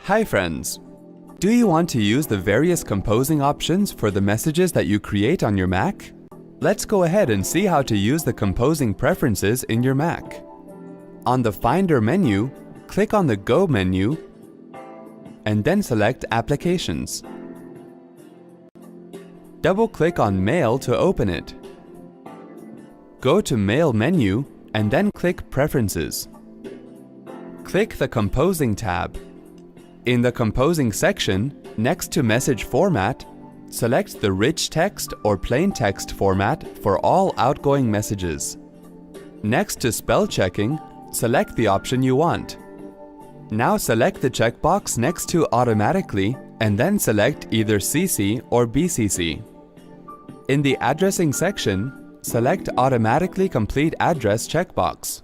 Hi friends! Do you want to use the various composing options for the messages that you create on your Mac? Let's go ahead and see how to use the composing preferences in your Mac. On the Finder menu, click on the Go menu and then select Applications. Double-click on Mail to open it. Go to Mail menu and then click Preferences. Click the Composing tab. In the Composing section, next to Message Format, select the Rich Text or Plain Text format for all outgoing messages. Next to Spell Checking, select the option you want. Now select the checkbox next to Automatically and then select either CC or BCC. In the Addressing section, select Automatically Complete Address checkbox.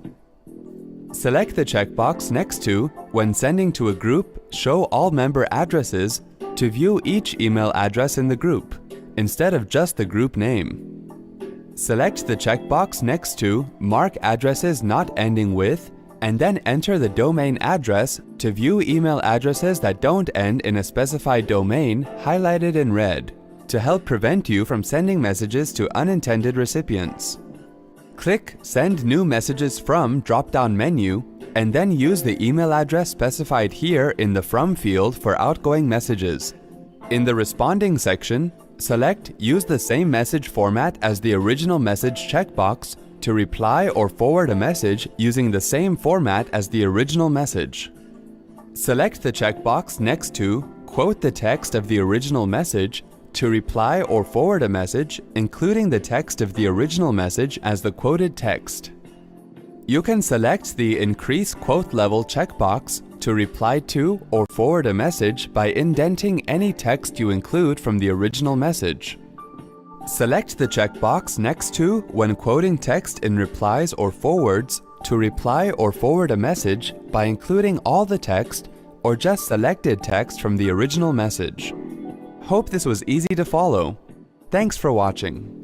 Select the checkbox next to When sending to a group, show all member addresses to view each email address in the group, instead of just the group name. Select the checkbox next to Mark addresses not ending with, and then enter the domain address to view email addresses that don't end in a specified domain highlighted in red, to help prevent you from sending messages to unintended recipients. Click Send New Messages From drop-down menu and then use the email address specified here in the From field for outgoing messages. In the Responding section, select Use the same message format as the original message checkbox to reply or forward a message using the same format as the original message. Select the checkbox next to Quote the text of the original message to reply or forward a message, including the text of the original message as the quoted text. You can select the Increase Quote Level checkbox to reply to or forward a message by indenting any text you include from the original message. Select the checkbox next to When quoting text in replies or forwards to reply or forward a message by including all the text or just selected text from the original message. Hope this was easy to follow. Thanks for watching.